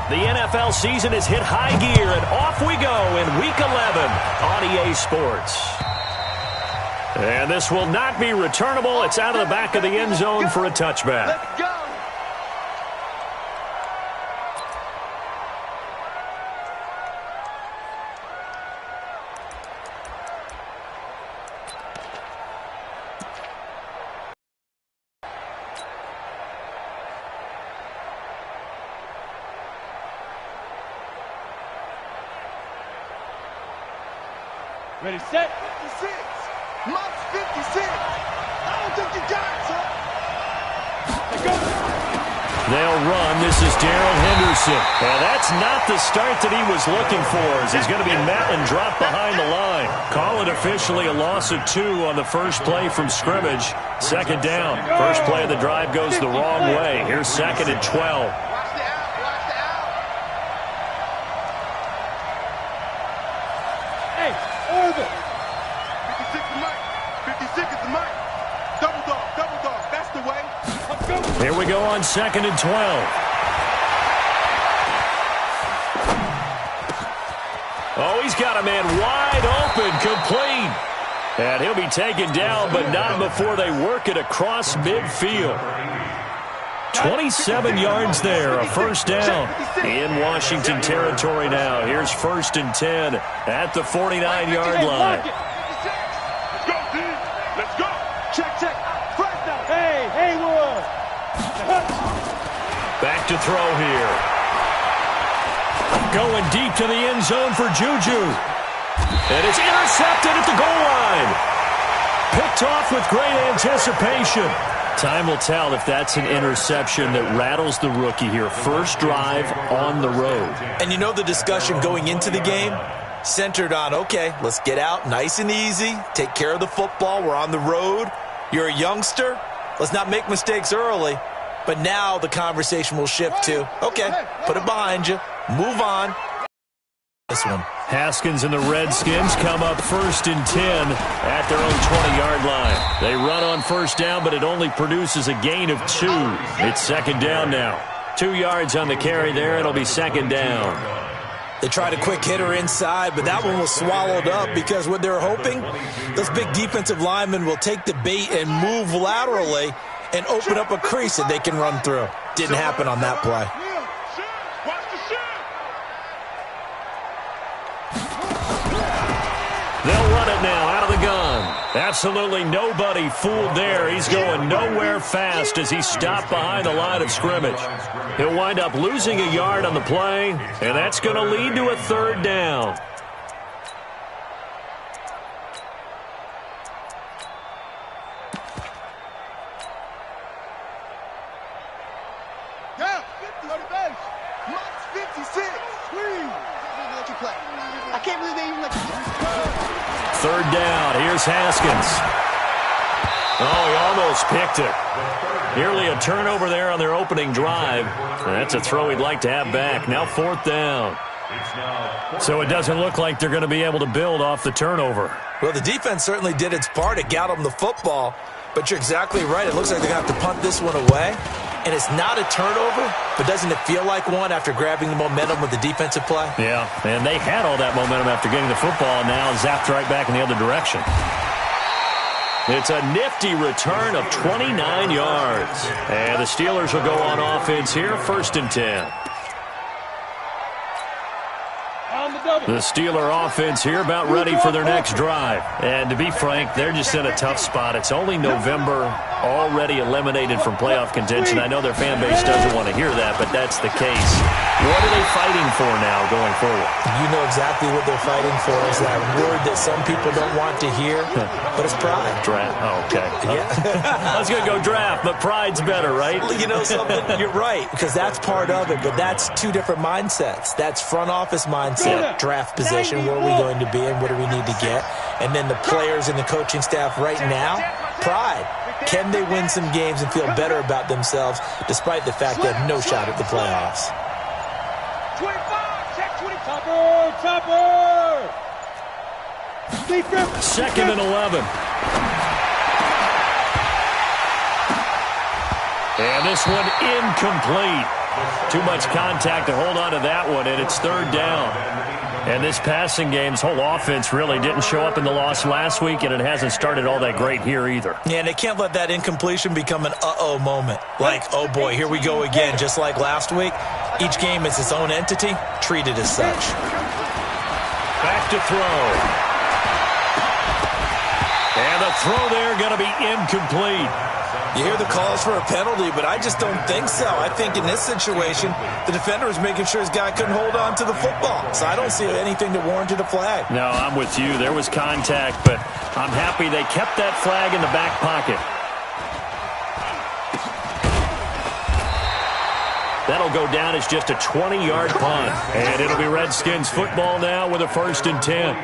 The NFL season has hit high gear, and off we go in Week 11 on EA Sports. And this will not be returnable. It's out of the back of the end zone for a touchback. Let's go. Ready, set. 56. Mott's 56. I don't think you got it, son. Let's go. They'll run. This is Darrell Henderson. And that's not the start that he was looking for, as he's going to be met and dropped behind the line. Call it officially a loss of 2 on the first play from scrimmage. Second down. First play of the drive goes the wrong way. Here's second and 12. Over. 56 is Mike. 56 is the Mike. Double dog. That's the way. Let's go. Here we go on second and 12. Oh, he's got a man wide open, complete. And he'll be taken down, but not before they work it across midfield. 27 yards there, a first down. In Washington territory now. Here's first and 10 at the 49-yard line. Let's go, D. Let's go. Check. First down. Hey, Haywood. Back to throw here. Going deep to the end zone for Juju. And it's intercepted at the goal line. Picked off with great anticipation. Time will tell if that's an interception that rattles the rookie here. First drive on the road. And you know the discussion going into the game? Centered on, okay, let's get out nice and easy. Take care of the football. We're on the road. You're a youngster. Let's not make mistakes early. But now the conversation will shift to, okay, put it behind you. Move on. This one. Haskins and the Redskins come up first and 10 at their own 20-yard line. They run on first down, but it only produces a gain of 2. It's second down now. 2 yards on the carry there. It'll be second down. They tried a quick hitter inside, but that one was swallowed up because what they're hoping, those big defensive linemen will take the bait and move laterally and open up a crease that they can run through. Didn't happen on that play. They'll run it now out of the gun. Absolutely nobody fooled there. He's going nowhere fast as he's stopped behind the line of scrimmage. He'll wind up losing a yard on the play, and that's going to lead to a third down. Yeah, 50 on the bench. Mott's 56. Squeeze. I can't believe they even let you. Third down. Here's Haskins. Oh, he almost picked it. Nearly a turnover there on their opening drive. That's a throw he'd like to have back. Now fourth down. So it doesn't look like they're going to be able to build off the turnover. Well, the defense certainly did its part. It got them the football. But you're exactly right. It looks like they're going to have to punt this one away. And it's not a turnover, but doesn't it feel like one after grabbing the momentum with the defensive play? Yeah, and they had all that momentum after getting the football, and now zapped right back in the other direction. It's a nifty return of 29 yards. And the Steelers will go on offense here, first and 10. The Steeler offense here about ready for their next drive. And to be frank, they're just in a tough spot. It's only November, already eliminated from playoff contention. I know their fan base doesn't want to hear that, but that's the case. What are they fighting for now going forward? You know exactly what they're fighting for. Is that word that some people don't want to hear, but it's pride. Draft. Oh, okay. Yeah. I was going to go draft, but pride's better, right? You know something? You're right, because that's part of it, but that's two different mindsets. That's front office mindset, draft position, where are we going to be and what do we need to get? And then the players and the coaching staff right now, pride. Can they win some games and feel better about themselves despite the fact they have no shot at the playoffs? 25, check 20. Topper. Second and 11. And this one incomplete. Too much contact to hold on to that one, and it's third down. And this passing game's whole offense really didn't show up in the loss last week, and it hasn't started all that great here either. Yeah, and they can't let that incompletion become an uh-oh moment. Like, oh boy, here we go again, just like last week. Each game is its own entity, treated as such. Back to throw. And the throw there going to be incomplete. You hear the calls for a penalty, but I just don't think so. I think in this situation, the defender was making sure his guy couldn't hold on to the football. So I don't see anything that warranted a flag. No, I'm with you. There was contact, but I'm happy they kept that flag in the back pocket. That'll go down as just a 20-yard punt. And it'll be Redskins football now with a 1st and 10.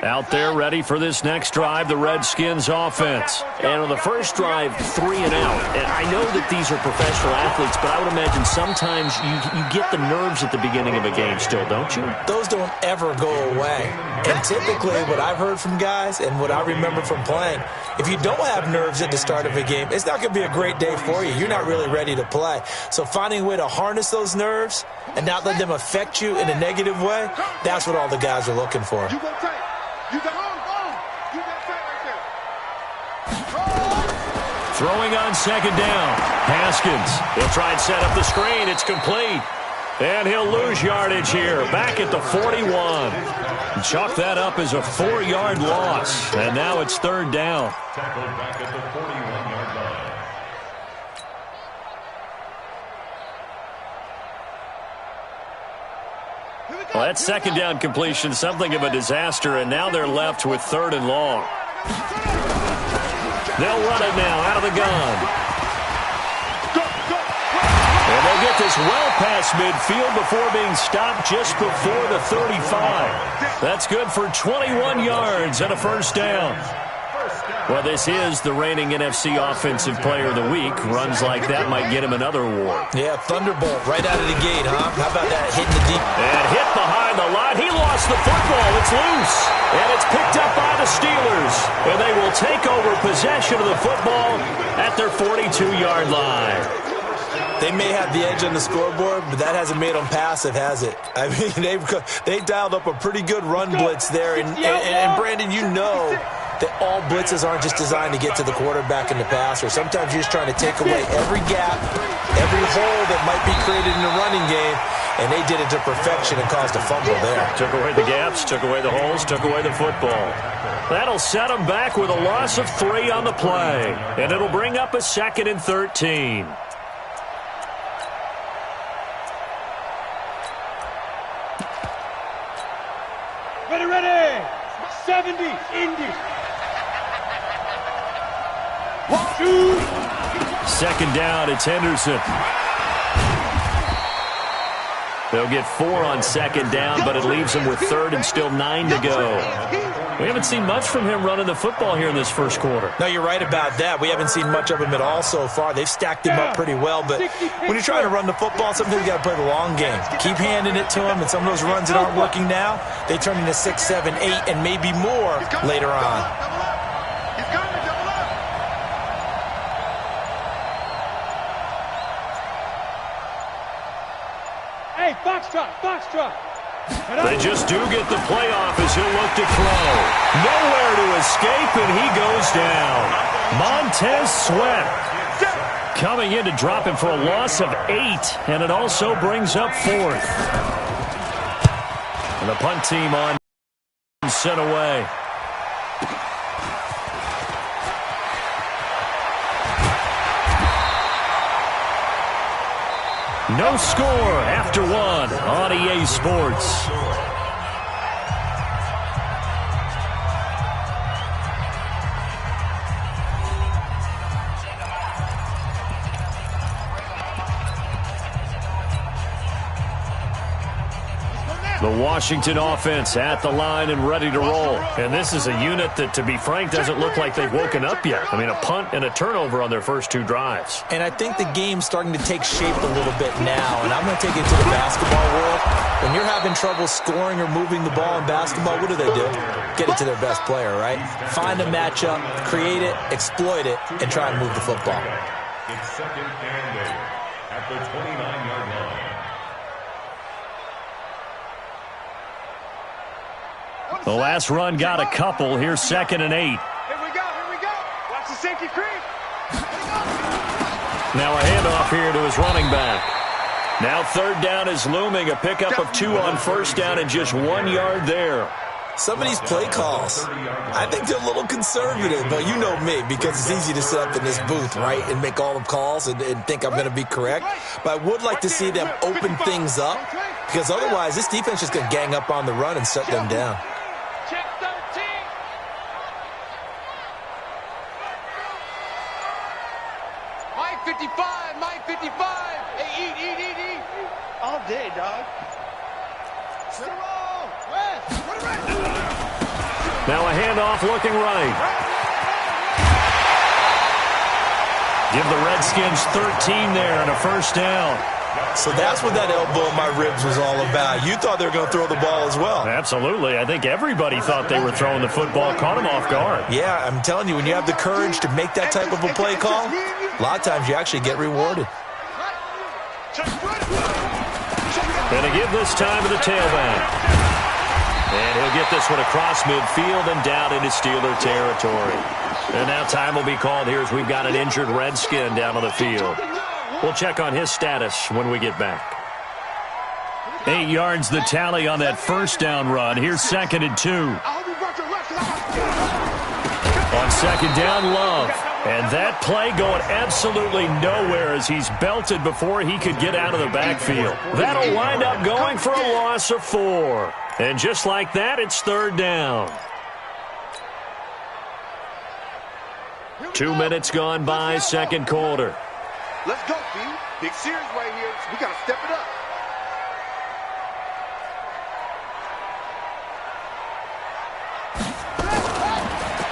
Out there ready for this next drive, the Redskins offense. And on the first drive, 3 and out. And I know that these are professional athletes, but I would imagine sometimes you get the nerves at the beginning of a game still, don't you? Those don't ever go away. And typically what I've heard from guys and what I remember from playing, if you don't have nerves at the start of a game, it's not going to be a great day for you. You're not really ready to play. So finding a way to harness those nerves and not let them affect you in a negative way, that's what all the guys are looking for. Throwing on 2nd down. Haskins. He'll try and set up the screen. It's complete. And he'll lose yardage here. Back at the 41. Chalk that up as a 4-yard loss. And now it's 3rd down. Back at the 41-yard line. Well, that 2nd down completion, something of a disaster, and now they're left with 3rd and long. They'll run it now out of the gun. And they'll get this well past midfield before being stopped just before the 35. That's good for 21 yards and a 1st down. Well, this is the reigning NFC Offensive Player of the Week. Runs like that might get him another award. Yeah, Thunderbolt right out of the gate, huh? How about that hitting the deep? And hit behind the line. He lost the football. It's loose. And it's picked up by the Steelers. And they will take over possession of the football at their 42-yard line. They may have the edge on the scoreboard, but that hasn't made them passive, has it? I mean, they dialed up a pretty good run blitz there. And Brandon, you know that all blitzes aren't just designed to get to the quarterback and the passer. Sometimes you're just trying to take away every gap, every hole that might be created in the running game, and they did it to perfection and caused a fumble there. Took away the gaps, took away the holes, took away the football. That'll set them back with a loss of 3 on the play, and it'll bring up a 2nd and 13. Ready. 70, Indy. 2. 2nd down, it's Henderson. They'll get 4 on 2nd down, but it leaves them with 3rd and still 9 to go. We haven't seen much from him running the football here in this first quarter. No, you're right about that. We haven't seen much of him at all so far. They've stacked him up pretty well, but when you're trying to run the football, sometimes you got to play the long game. Keep handing it to him, and some of those runs that aren't working now, they turn into 6, 7, 8, and maybe more later on. Hey, foxtrot. They just do get the playoff as he'll look to throw. Nowhere to escape, and he goes down. Montez Sweat coming in to drop him for a loss of 8, and it also brings up 4th. And the punt team on sent away. No score after 1 on EA Sports. The Washington offense at the line and ready to roll. And this is a unit that, to be frank, doesn't look like they've woken up yet. I mean, a punt and a turnover on their first 2 drives. And I think the game's starting to take shape a little bit now. And I'm going to take it to the basketball world. When you're having trouble scoring or moving the ball in basketball, what do? Get it to their best player, right? Find a matchup, create it, exploit it, and try and move the football. It's second and 8 at the 29-yard line. The last run got a couple. Here's second and 8. Here we go. Watch the safety creep. Now a handoff here to his running back. Now third down is looming. A pickup of 2 on first down and just 1 yard there. Some of these play calls, I think they're a little conservative, but you know me, because it's easy to sit up in this booth, right, and make all the calls and think I'm going to be correct. But I would like to see them open things up, because otherwise this defense is going to gang up on the run and shut them down. Check 13. Mike 55. Mike 55. Hey, eat. All day, dog. Now a handoff looking right. Give the Redskins 13 there and a first down. So that's what that elbow in my ribs was all about. You thought they were going to throw the ball as well. Absolutely. I think everybody thought they were throwing the football. Caught him off guard. Yeah, I'm telling you, when you have the courage to make that type of a play call, a lot of times you actually get rewarded. Going to give this time to the tailback. And he'll get this one across midfield and down into Steeler territory. And now time will be called here as we've got an injured Redskin down on the field. We'll check on his status when we get back. 8 yards the tally on that first down run. Here's second and 2. On second down, Love. And that play going absolutely nowhere as he's belted before he could get out of the backfield. That'll wind up going for a loss of 4. And just like that, it's third down. 2 minutes gone by, second quarter. Let's go, B. Big series right here. We got to step it up.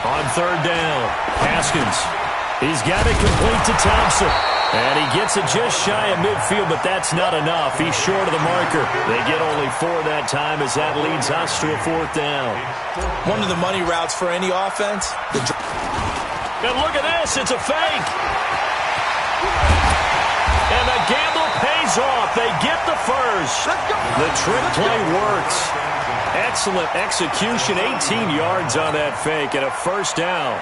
On third down, Haskins. He's got it complete to Thompson. And he gets it just shy of midfield, but that's not enough. He's short of the marker. They get only 4 that time as that leads us to a fourth down. One of the money routes for any offense. And look at this. It's a fake. And the gamble pays off. They get the first. The trick play works. Excellent execution. 18 yards on that fake and a first down.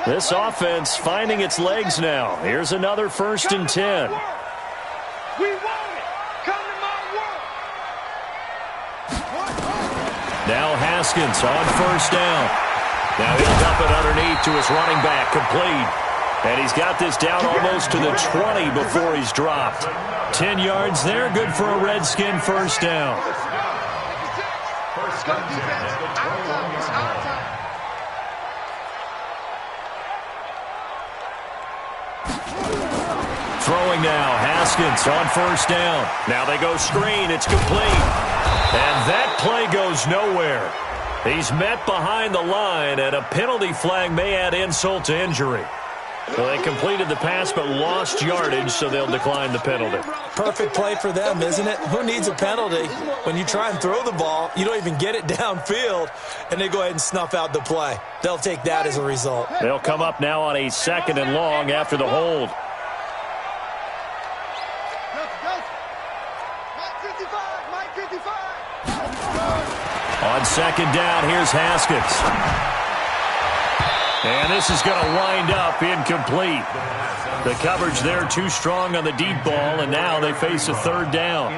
This offense finding its legs now. Here's another first and 10. We want it. Come to my world. Now Haskins on first down. Now he'll dump it underneath to his running back, complete. And he's got this down almost to the 20 before he's dropped. 10 yards there, good for a Redskin first down. Throwing now, Haskins on first down. Now they go screen, it's complete. And that play goes nowhere. He's met behind the line, and a penalty flag may add insult to injury. Well, they completed the pass but lost yardage, so they'll decline the penalty. Perfect play for them, isn't it? Who needs a penalty? When you try and throw the ball, you don't even get it downfield, and they go ahead and snuff out the play. They'll take that as a result. They'll come up now on a second and long after the hold. On second down, here's Haskins. And this is going to wind up incomplete. The coverage there too strong on the deep ball, and now they face a third down.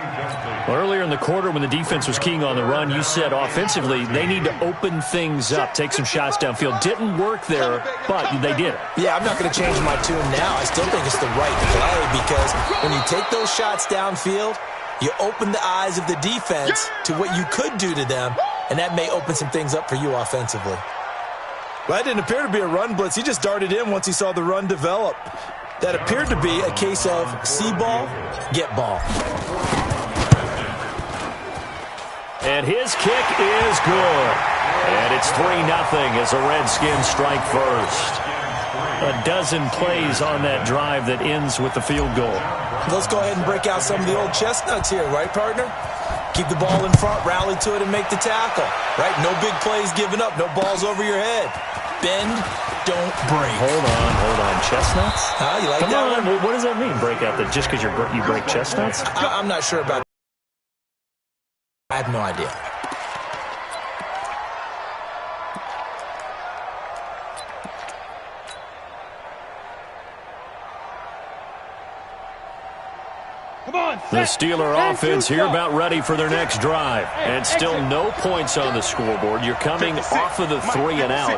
Well, earlier in the quarter when the defense was keying on the run, you said offensively they need to open things up, take some shots downfield. Didn't work there, but they did it. Yeah, I'm not going to change my tune now. I still think it's the right play because when you take those shots downfield, you open the eyes of the defense to what you could do to them, and that may open some things up for you offensively. Well, that didn't appear to be a run blitz. He just darted in once he saw the run develop. That appeared to be a case of see ball, get ball. And his kick is good. And it's 3-0 as the Redskins strike first. A dozen plays on that drive that ends with the field goal. Let's go ahead and break out some of the old chestnuts here, right, partner? Keep the ball in front, rally to it, and make the tackle, right? No big plays given up, no balls over your head. Bend, don't break. Hold on. Chestnuts? Huh? You like Come that on. one? What does that mean, break out? That just because you break chestnuts? I'm not sure about that. I have no idea. The Steeler offense here about ready for their next drive. And still no points on the scoreboard. You're coming off of the 3 and out.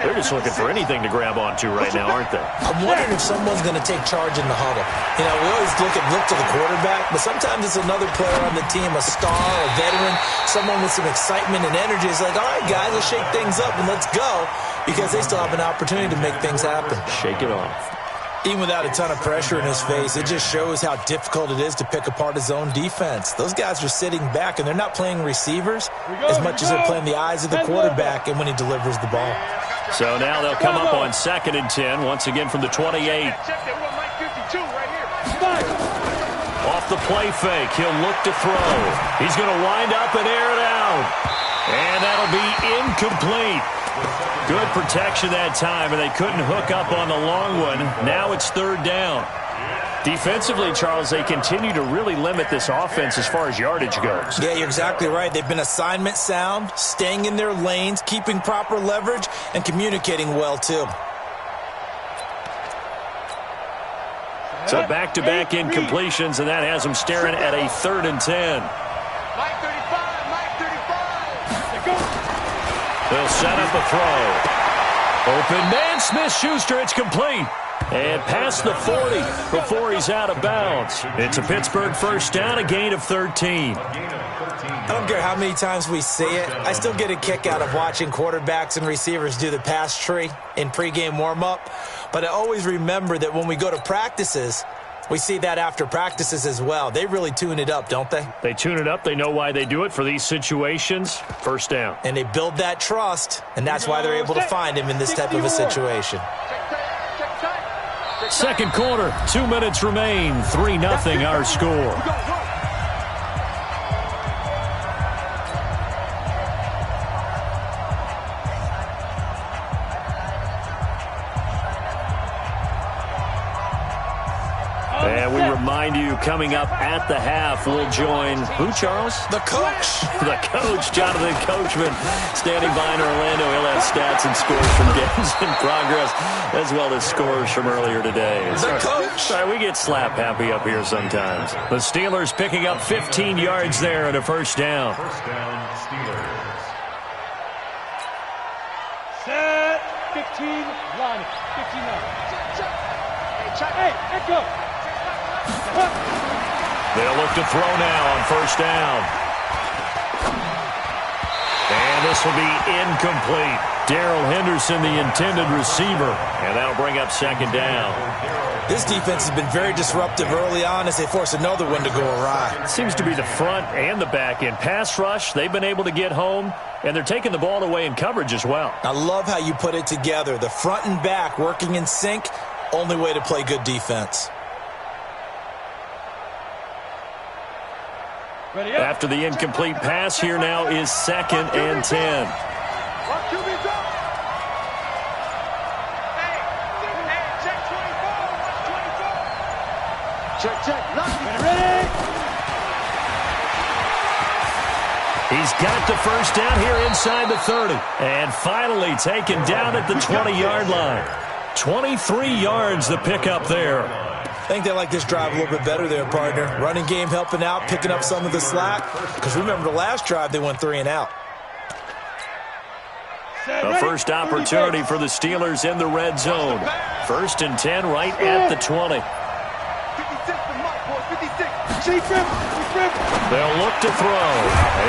They're just looking for anything to grab onto right now, aren't they? I'm wondering if someone's going to take charge in the huddle. You know, we always look to the quarterback, but sometimes it's another player on the team, a star, a veteran, someone with some excitement and energy. It's like, all right, guys, let's shake things up and let's go, because they still have an opportunity to make things happen. Shake it off. Even without a ton of pressure in his face, it just shows how difficult it is to pick apart his own defense. Those guys are sitting back, and they're not playing receivers as much as they're playing the eyes of the quarterback and when he delivers the ball. So now they'll come up on 2nd and 10, once again from the 28. Off the play fake, he'll look to throw. He's going to wind up and air it out. And that'll be incomplete. Good protection that time, and they couldn't hook up on the long one. Now it's 3rd down. Defensively, Charles, they continue to really limit this offense as far as yardage goes. Yeah, you're exactly right. They've been assignment sound, staying in their lanes, keeping proper leverage, and communicating well, too. So back-to-back incompletions, and that has them staring at a 3rd and 10. They'll set up a throw. Open man, Smith-Schuster, it's complete. And past the 40 before he's out of bounds. It's a Pittsburgh first down, a gain of 13. I don't care how many times we see it. I still get a kick out of watching quarterbacks and receivers do the pass tree in pregame warm-up. But I always remember that when we go to practices, we see that after practices as well. They really tune it up, don't they? They tune it up. They know why they do it for these situations. First down. And they build that trust, and that's why they're able to find him in this type of a situation. Second quarter, 2 minutes remain. 3-0 our score. And we remind you, coming up at the half, we'll join who, Charles? The coach. The coach, Jonathan Coachman, standing by in Orlando. He'll have stats and scores from games in progress, as well as scores from earlier today. The coach. Sorry, we get slap happy up here sometimes. The Steelers picking up 15 yards there and a first down. First down, Steelers. Set, 15, line, 15 now. Hey, echo. They'll look to throw now on first down. And this will be incomplete. Darrell Henderson, the intended receiver. And that'll bring up second down. This defense has been very disruptive early on as they force another one to go awry. It seems to be the front and the back end. Pass rush, they've been able to get home, and they're taking the ball away in coverage as well. I love how you put it together. The front and back working in sync, only way to play good defense. After the incomplete pass, here now is 2nd and 10. He's got the first down here inside the 30. And finally taken down at the 20-yard line. 23 yards the pickup there. I think they like this drive a little bit better there, partner. Running game helping out, picking up some of the slack. Because remember, the last drive they went 3 and out. The first opportunity for the Steelers in the red zone. 1st and 10 right at the 20. 56. They'll look to throw.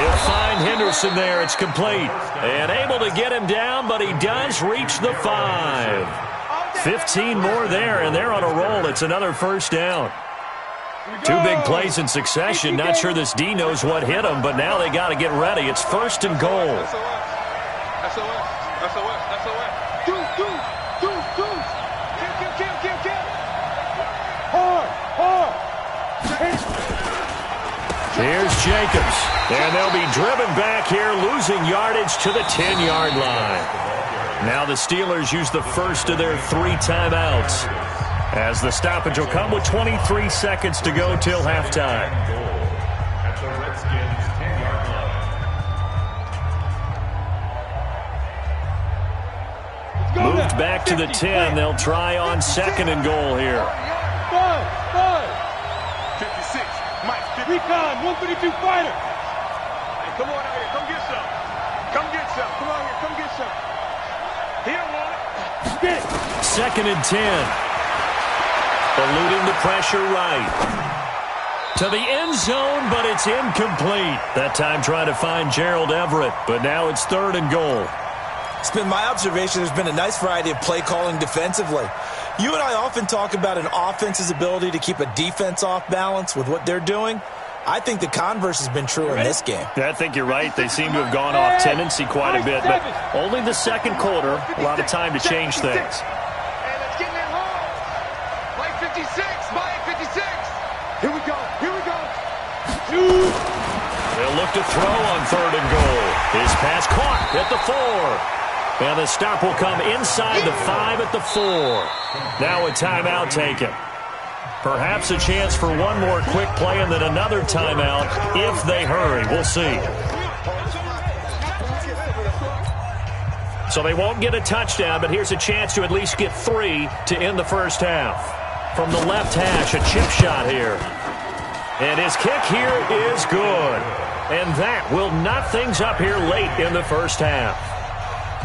He'll find Henderson there. It's complete. And able to get him down, but he does reach the 5. 15 more there, and they're on a roll. It's another first down. Two big plays in succession. Not sure this D knows what hit him, but now they got to get ready. It's first and goal. SOS. Do. Kill. Hard. Here's Jacobs, and they'll be driven back here, losing yardage to the 10-yard line. Now the Steelers use the first of their 3 timeouts, as the stoppage will come with 23 seconds to go till halftime. At the Redskins' 10-yard line. Moved back to the 10. They'll try on second and goal here. 56. Mike, Recon, 132 fighter. Hey, come on out here. Come get some. Come on here. Come get some. He don't want it. Second and 10. Eluding the pressure right. To the end zone, but it's incomplete. That time trying to find Gerald Everett, but now it's third and goal. It's been my observation there's been a nice variety of play calling defensively. You and I often talk about an offense's ability to keep a defense off balance with what they're doing. I think the converse has been true in this game. I think you're right. They seem to have gone off tendency quite a bit, but only the second quarter, a lot of time to change things. Hey, let's get in that hole. Mike 56. Here we go. They'll look to throw on third and goal. His pass caught at the 4. And the stop will come inside the 5 at the 4. Now a timeout taken. Perhaps a chance for one more quick play and then another timeout if they hurry. We'll see. So they won't get a touchdown, but here's a chance to at least get 3 to end the first half. From the left hash, a chip shot here. And his kick here is good. And that will knot things up here late in the first half.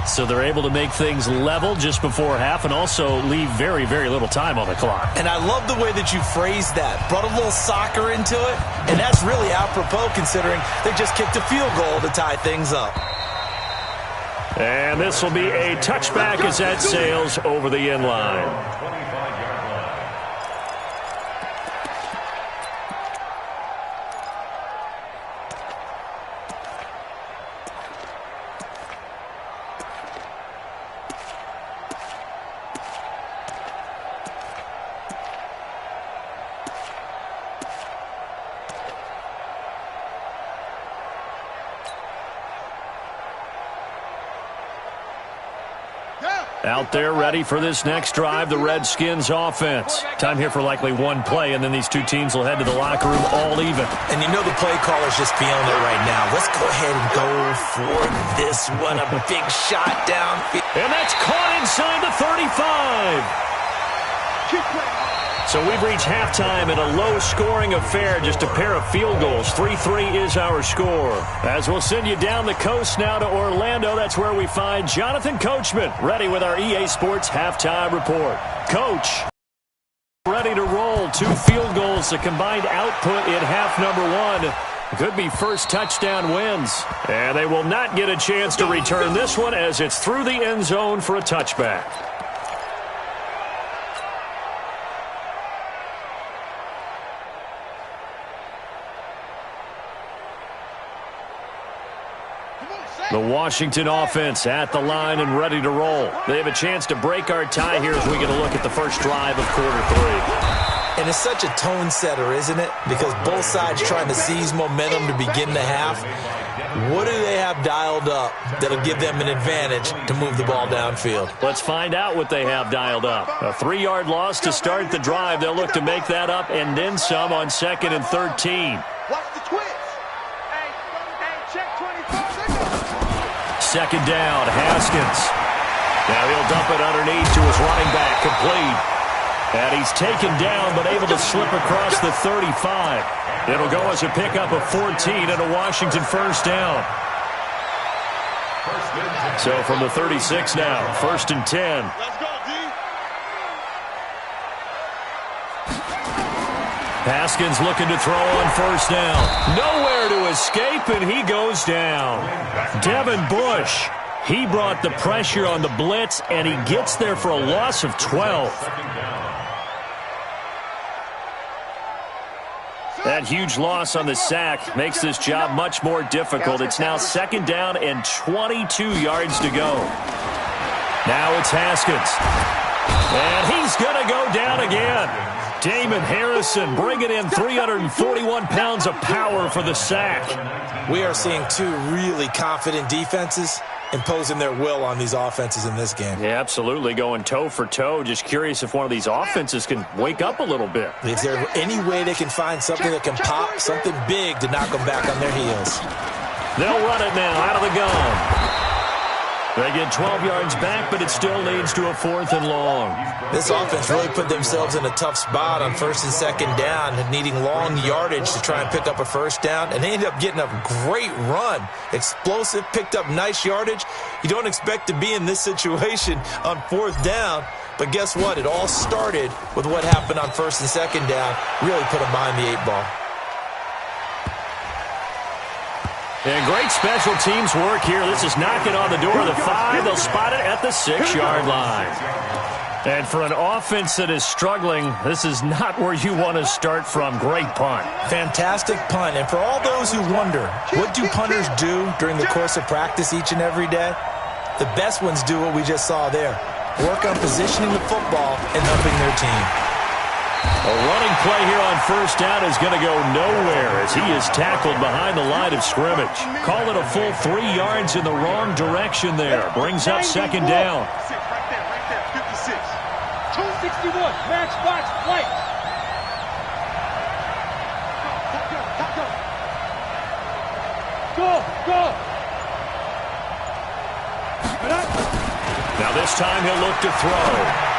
So they're able to make things level just before half and also leave very, very little time on the clock. And I love the way that you phrased that. Brought a little soccer into it, and that's really apropos considering they just kicked a field goal to tie things up. And this will be a touchback as that sails over the end line. 25-yard line. Out there ready for this next drive, the Redskins offense. Time here for likely one play, and then these two teams will head to the locker room all even. And you know the play caller's just feeling it right now. Let's go ahead and go for this one. A big shot downfield. And that's caught inside the 35. So we've reached halftime in a low-scoring affair, just a pair of field goals. 3-3 is our score. As we'll send you down the coast now to Orlando, that's where we find Jonathan Coachman, ready with our EA Sports halftime report. Coach, ready to roll. 2 field goals, the combined output in half number 1. Could be first touchdown wins. And they will not get a chance to return this one as it's through the end zone for a touchback. The Washington offense at the line and ready to roll. They have a chance to break our tie here as we get a look at the first drive of quarter 3. And it's such a tone setter, isn't it? Because both sides trying to seize momentum to begin the half. What do they have dialed up that'll give them an advantage to move the ball downfield? Let's find out what they have dialed up. A 3-yard loss to start the drive. They'll look to make that up and then some on 2nd and 13. Watch the twist. Hey, check 24. Second down, Haskins. Now he'll dump it underneath to his running back, complete. And he's taken down but able to slip across the 35. It'll go as a pickup of 14 and a Washington first down. So from the 36 now, 1st and 10. Let's go, D. Haskins looking to throw on first down. Nowhere to escape, and he goes down. Devin Bush He brought the pressure on the blitz, and he gets there for a loss of 12. That huge loss on the sack makes this job much more difficult. It's now 2nd down and 22 yards to go. Now it's Haskins. And he's going to go down again. Damon Harrison bringing in 341 pounds of power for the sack. We are seeing two really confident defenses imposing their will on these offenses in this game. Yeah, absolutely, going toe for toe. Just curious if one of these offenses can wake up a little bit. Is there any way they can find something that can pop, something big to knock them back on their heels? They'll run it now out of the gun. They get 12 yards back, but it still leads to a 4th and long. This offense really put themselves in a tough spot on 1st and 2nd down, needing long yardage to try and pick up a 1st down, and they ended up getting a great run. Explosive, picked up nice yardage. You don't expect to be in this situation on 4th down, but guess what? It all started with what happened on 1st and 2nd down. Really put them behind the 8 ball. And great special teams work here. This is knocking on the door of the 5. They'll spot it at the 6-yard line. And for an offense that is struggling, this is not where you want to start from. Great punt. Fantastic punt. And for all those who wonder, what do punters do during the course of practice each and every day? The best ones do what we just saw there. Work on positioning the football and helping their team. A running play here on 1st down is going to go nowhere as he is tackled behind the line of scrimmage. Call it a full 3 yards in the wrong direction there. Brings up 2nd down. Right there, 56. 261, matchbox flight. Go. Now this time he'll look to throw.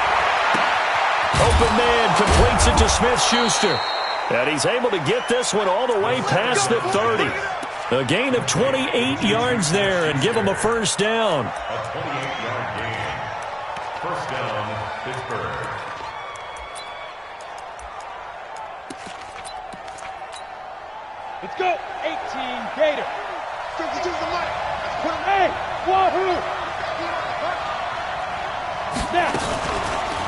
Open man completes it to Smith-Schuster. And he's able to get this one all the way past the 30. A gain of 28 yards there and give him a 1st down. A 28-yard gain. 1st down, Pittsburgh. Let's go. 18, Gator. 52's the money. Hey, wahoo. Snap.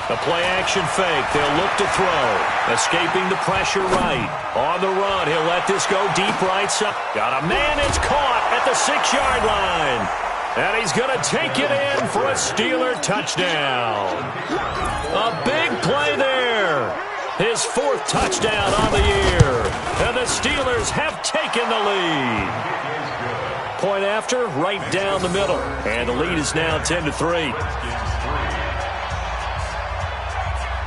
The play-action fake. They'll look to throw. Escaping the pressure right. On the run, he'll let this go deep right side. Got a man. It's caught at the 6-yard line. And he's going to take it in for a Steeler touchdown. A big play there. His 4th touchdown on the year. And the Steelers have taken the lead. Point after, right down the middle. And the lead is now 10-3.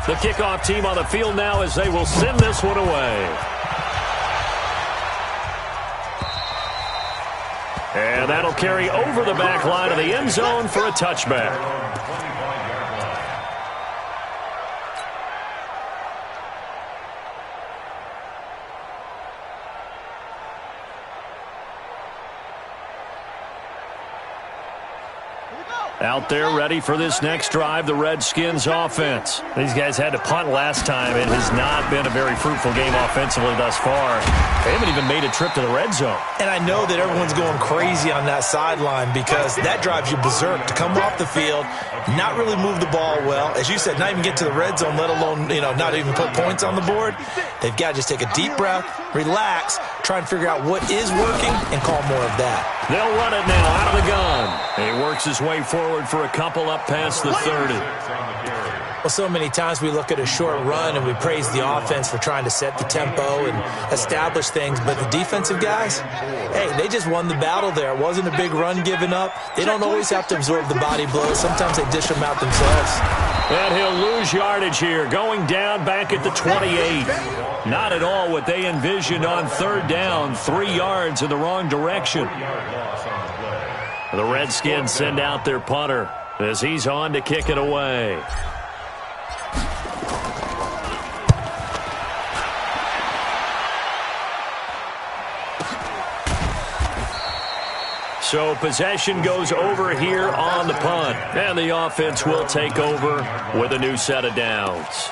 The kickoff team on the field now as they will send this one away. And that'll carry over the back line of the end zone for a touchback. Out there ready for this next drive, the Redskins offense. These guys had to punt last time. It has not been a very fruitful game offensively thus far. They haven't even made a trip to the red zone. And I know that everyone's going crazy on that sideline because that drives you berserk to come off the field, not really move the ball well. As you said, not even get to the red zone, let alone, not even put points on the board. They've got to just take a deep breath, relax, try and figure out what is working and call more of that. They'll run it now out of the gun. He works his way forward for a couple up past the 30. Well, so many times we look at a short run and we praise the offense for trying to set the tempo and establish things, but the defensive guys, hey, they just won the battle there. It wasn't a big run given up. They don't always have to absorb the body blows. Sometimes they dish them out themselves. And he'll lose yardage here, going down back at the 28. Not at all what they envisioned on 3rd down, 3 yards in the wrong direction. The Redskins send out their punter as he's on to kick it away. So possession goes over here on the punt. And the offense will take over with a new set of downs.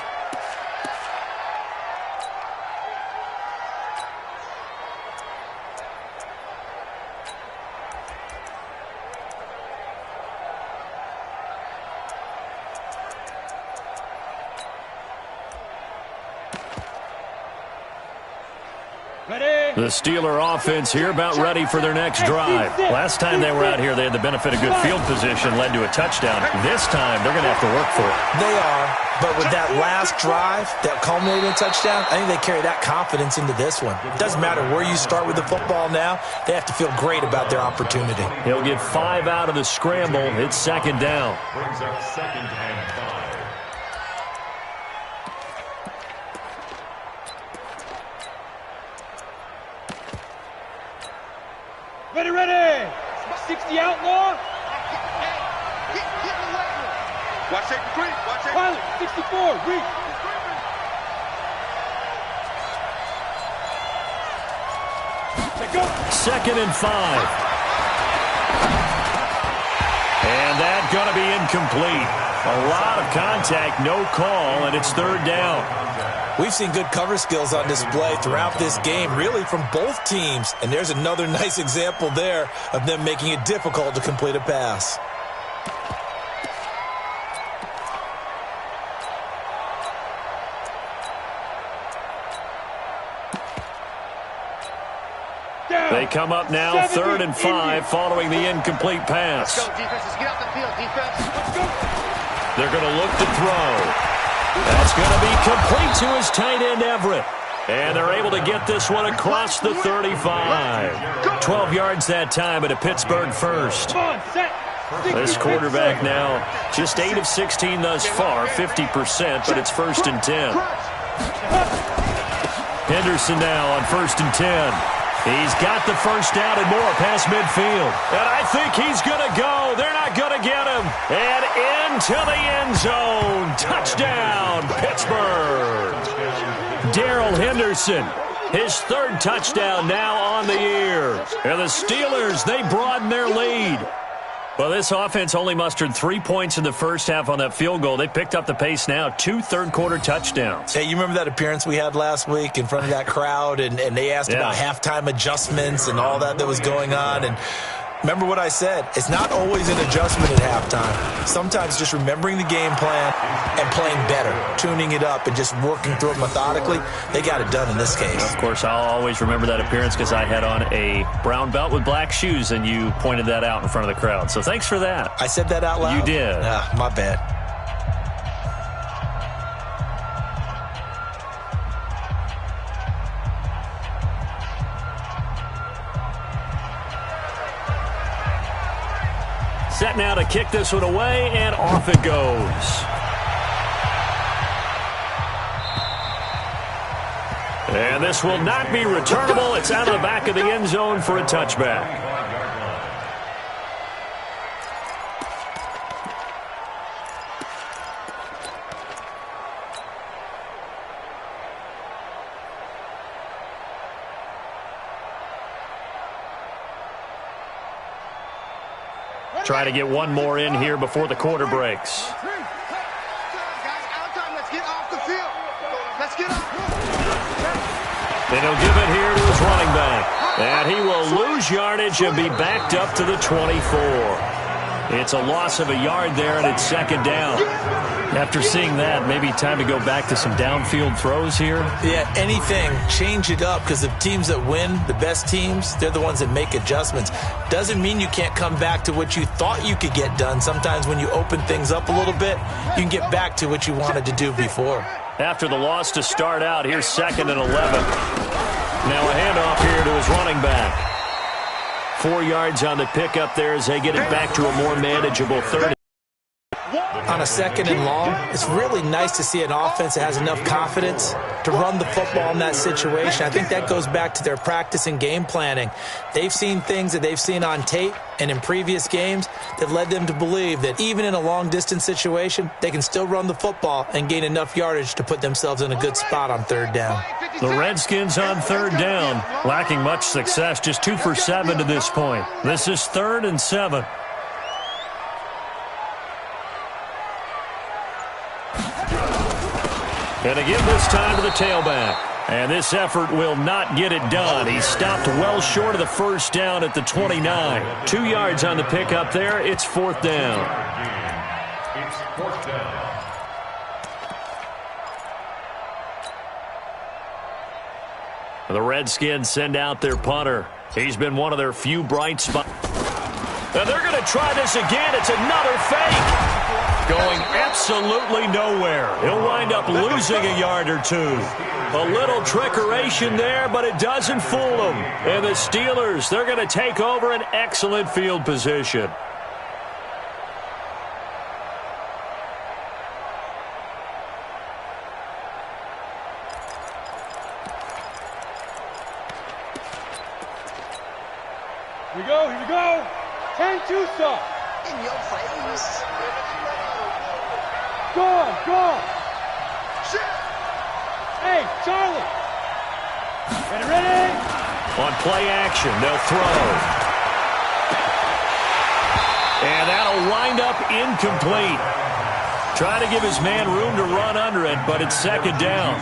The Steeler offense here about ready for their next drive. Last time they were out here, they had the benefit of good field position, led to a touchdown. This time, they're going to have to work for it. They are, but with that last drive that culminated in a touchdown, I think they carry that confidence into this one. It doesn't matter where you start with the football now. They have to feel great about their opportunity. He'll get 5 out of the scramble. It's second down. Brings up 2nd and 5. Ready. 60 outlaw. Watch take the creep. Watch take. Pilot, 64. Reach. Go. 2nd and 5. And that's going to be incomplete. A lot of contact, no call, and it's 3rd down. We've seen good cover skills on display throughout this game, really from both teams. And there's another nice example there of them making it difficult to complete a pass. They come up now 3rd and 5 following the incomplete pass. Let's go, defense. Let's get off the field, defense. Let's go. They're going to look to throw. That's going to be complete to his tight end, Everett. And they're able to get this one across the 35. 12 yards that time, but a Pittsburgh first. This quarterback now just 8 of 16 thus far, 50%, but it's 1st and 10. Henderson now on 1st and 10. He's got the first down and more past midfield. And I think he's going to go. They're not going to get him. And into the end zone. Touchdown, Pittsburgh. Darrell Henderson, his 3rd touchdown now on the year. And the Steelers, they broaden their lead. Well, this offense only mustered 3 points in the first half on that field goal. They picked up the pace now, 2 third-quarter touchdowns. Hey, you remember that appearance we had last week in front of that crowd, and they asked about halftime adjustments and all that was going on, and remember what I said. It's not always an adjustment at halftime. Sometimes just remembering the game plan and playing better, tuning it up and just working through it methodically. They got it done in this case. Of course, I'll always remember that appearance because I had on a brown belt with black shoes, and you pointed that out in front of the crowd. So thanks for that. I said that out loud? You did. My bad. Set now to kick this one away, and off it goes. And this will not be returnable. It's out of the back of the end zone for a touchback. Try to get one more in here before the quarter breaks. Guys, out time. Let's get off the field. Let's get off. And he'll give it here to his running back. And he will lose yardage and be backed up to the 24. It's a loss of a yard there, and it's 2nd down. After seeing that, maybe time to go back to some downfield throws here. Yeah, anything. Change it up, because the teams that win, the best teams, they're the ones that make adjustments. Doesn't mean you can't come back to what you thought you could get done. Sometimes when you open things up a little bit, you can get back to what you wanted to do before. After the loss to start out, here's 2nd and 11. Now a handoff here to his running back. 4 yards on the pickup there as they get it back to a more manageable 3rd. On a 2nd and long, it's really nice to see an offense that has enough confidence to run the football in that situation. I think that goes back to their practice and game planning. They've seen things that they've seen on tape and in previous games that led them to believe that even in a long-distance situation, they can still run the football and gain enough yardage to put themselves in a good spot on 3rd down. The Redskins on 3rd down, lacking much success, just 2 for 7 to this point. This is 3rd and 7. And again this time to the tailback. And this effort will not get it done. He stopped well short of the first down at the 29. 2 yards on the pickup there. It's 4th down. It's 4th down. The Redskins send out their punter. He's been one of their few bright spots. And they're going to try this again. It's another fake. Going absolutely nowhere. He'll wind up losing a yard or two. A little trickeration there, but it doesn't fool them. And the Steelers, they're going to take over an excellent field position. Here we go. 10-2 stop. In your face. Go. Hey, Charlie. Ready? On play action, they'll throw. And that'll wind up incomplete. Try to give his man room to run under it, but it's second down.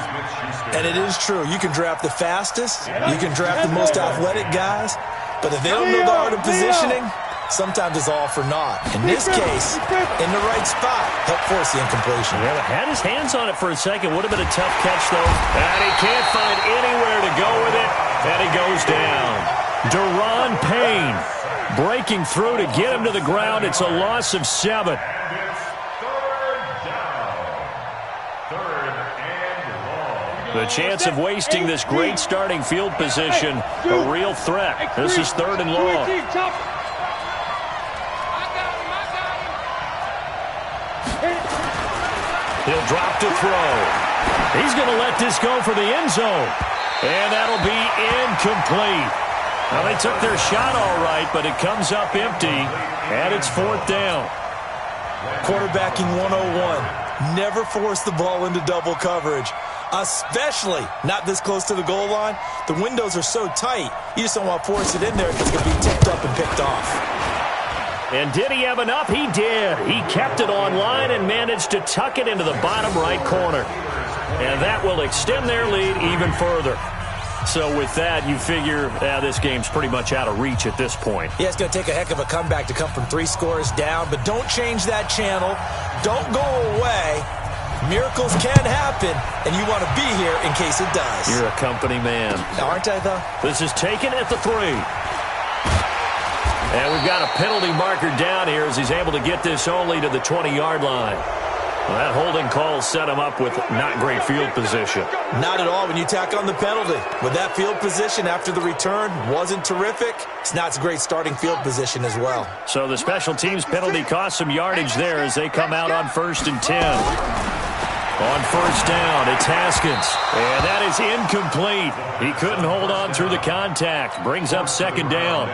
And it is true. You can draft the fastest. You can draft the most athletic guys. But if they don't know the art of positioning, sometimes it's all for naught. In this case, in the right spot, help force the incompletion. Yeah, had his hands on it for a second. Would have been a tough catch, though. And he can't find anywhere to go with it. And he goes down. Deron Payne breaking through to get him to the ground. It's a loss of 7. The chance of wasting this great starting field position, a real threat. This is 3rd and long. He'll drop to throw. He's going to let this go for the end zone. And that'll be incomplete. Now, they took their shot all right, but it comes up empty, and it's 4th down. Quarterbacking 101. Never force the ball into double coverage, especially not this close to the goal line. The windows are so tight, you just don't want to force it in there because it could be tipped up and picked off. And did he have enough? He did. He kept it on line and managed to tuck it into the bottom right corner. And that will extend their lead even further. So with that, you figure this game's pretty much out of reach at this point. Yeah, it's going to take a heck of a comeback to come from 3 scores down, but don't change that channel. Don't go away. Miracles can happen, and you want to be here in case it does. You're a company man. Aren't I, though? This is taken at the 3. And we've got a penalty marker down here as he's able to get this only to the 20-yard line. Well, that holding call set him up with not great field position. Not at all when you tack on the penalty. With that field position after the return wasn't terrific, it's not a great starting field position as well. So the special teams penalty cost some yardage there as they come out on 1st and 10. On 1st down, it's Haskins. And that is incomplete. He couldn't hold on through the contact. Brings up 2nd down.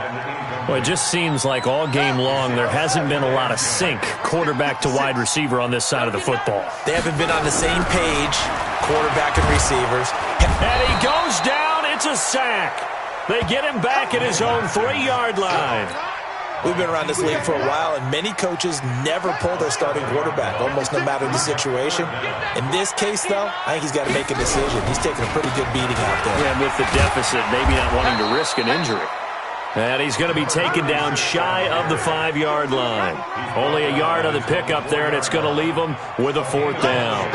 Well, it just seems like all game long there hasn't been a lot of sync quarterback to wide receiver on this side of the football. They haven't been on the same page, quarterback and receivers. And he goes down. It's a sack. They get him back at his own 3-yard line. We've been around this league for a while, and many coaches never pull their starting quarterback, almost no matter the situation. In this case, though, I think he's got to make a decision. He's taking a pretty good beating out there. Yeah, and with the deficit, maybe not wanting to risk an injury. And he's going to be taken down shy of the 5-yard line. Only a yard on the pickup there, and it's going to leave him with a 4th down.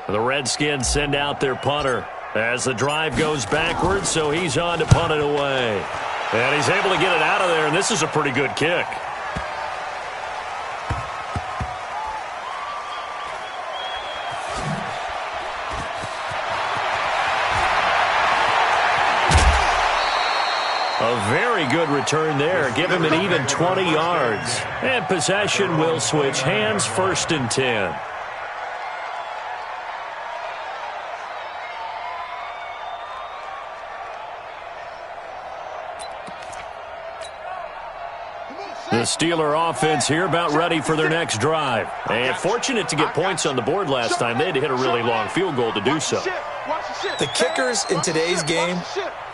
The Redskins send out their punter as the drive goes backwards, so he's on to punt it away. And he's able to get it out of there, and this is a pretty good kick. A very good return there. Give him an even 20 yards. And possession will switch hands, 1st and 10. The Steeler offense here about ready for their next drive. And fortunate to get points on the board last time. They had to hit a really long field goal to do so. The kickers in today's game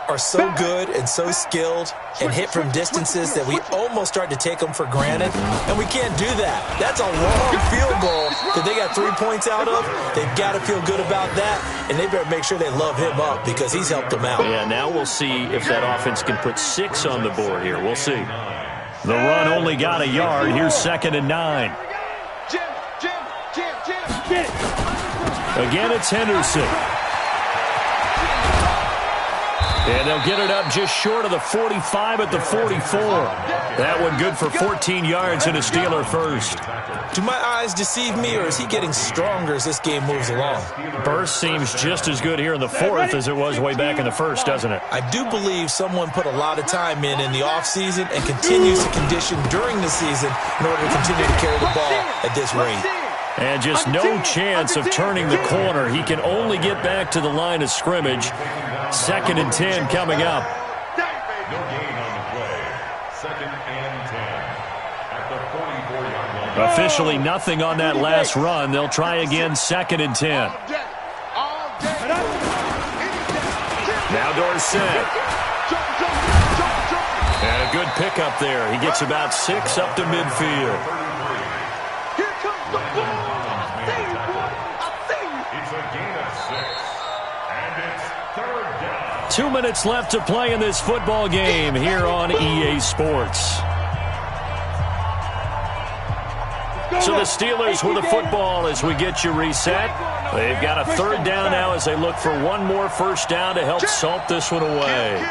are so good and so skilled and hit from distances that we almost start to take them for granted, and we can't do that. That's a long field goal that they got 3 points out of. They've got to feel good about that, and they better make sure they love him up because he's helped them out. Yeah, now we'll see if that offense can put 6 on the board here. We'll see. The run only got a yard. Here's 2nd and 9. Again, it's Henderson. And they'll get it up just short of the 45 at the 44. That one good for 14 yards and a Steeler first. Do my eyes deceive me, or is he getting stronger as this game moves along? Burst seems just as good here in the fourth as it was way back in the first, doesn't it? I do believe someone put a lot of time in the offseason and continues to condition during the season in order to continue to carry the ball at this rate. And just no chance of turning the corner. He can only get back to the line of scrimmage. 2nd and 10 coming up. No gain on the play. 2nd and 10 at the 44-yard line. Officially nothing on that last run. They'll try again, 2nd and 10. Now Dorsett. And a good pickup there. He gets about 6 up to midfield. Here comes the ball. It's a gain of 6. And it's 3rd down. 2 minutes left to play in this football game here on EA Sports. So the Steelers with the football as we get you reset. They've got a 3rd down now as they look for one more first down to help salt this one away.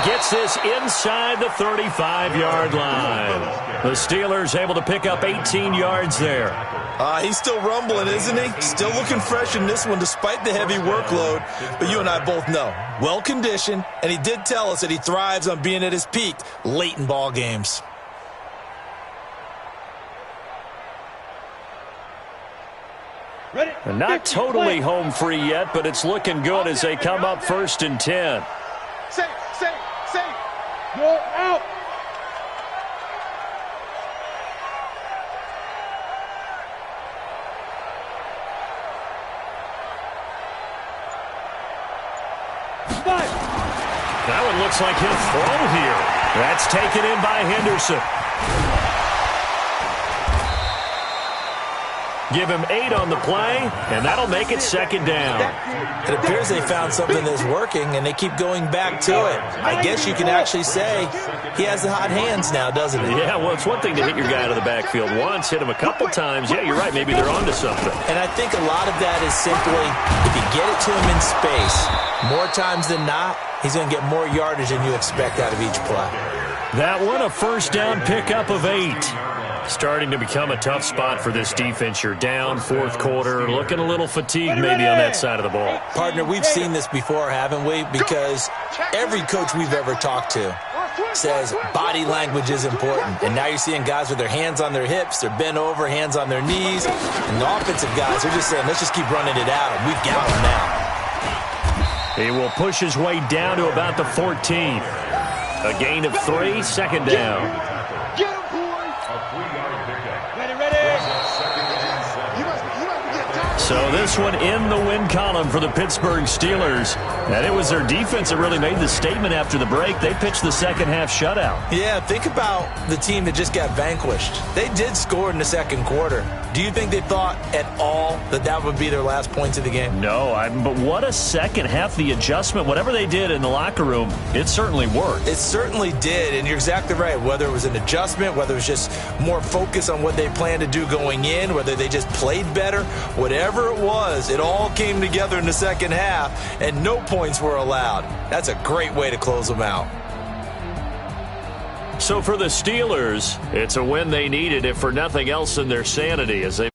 Gets this inside the 35-yard line. The Steelers able to pick up 18 yards there. He's still rumbling, isn't he? Still looking fresh in this one despite the heavy workload. But you and I both know, well-conditioned, and he did tell us that he thrives on being at his peak late in ball games. And not totally home free yet, but it's looking good as they come up 1st and 10. You're out. That one looks like he'll throw here. That's taken in by Henderson. Give him 8 on the play, and that'll make it 2nd down. It appears they found something that's working, and they keep going back to it. I guess you can actually say he has the hot hands now, doesn't he? Yeah, well, it's one thing to hit your guy out of the backfield once, hit him a couple times. Yeah, you're right. Maybe they're onto something. And I think a lot of that is simply if you get it to him in space, more times than not, he's going to get more yardage than you expect out of each play. That one, a first down pickup of 8. Starting to become a tough spot for this defense. You're down 4th quarter, looking a little fatigued maybe on that side of the ball. Partner, we've seen this before, haven't we? Because every coach we've ever talked to says body language is important. And now you're seeing guys with their hands on their hips, they're bent over, hands on their knees. And the offensive guys are just saying, let's just keep running it out. We've got them now. He will push his way down to about the 14. A gain of 3, 2nd down. So this one in the win column for the Pittsburgh Steelers. And it was their defense that really made the statement after the break. They pitched the second half shutout. Yeah, think about the team that just got vanquished. They did score in the 2nd quarter. Do you think they thought at all that that would be their last points of the game? No, but what a second half. The adjustment, whatever they did in the locker room, it certainly worked. It certainly did, and you're exactly right. Whether it was an adjustment, whether it was just more focus on what they planned to do going in, whether they just played better, whatever it was, it all came together in the 2nd half, and no points were allowed. That's a great way to close them out. So for the Steelers, it's a win they needed, if for nothing else, in their sanity as they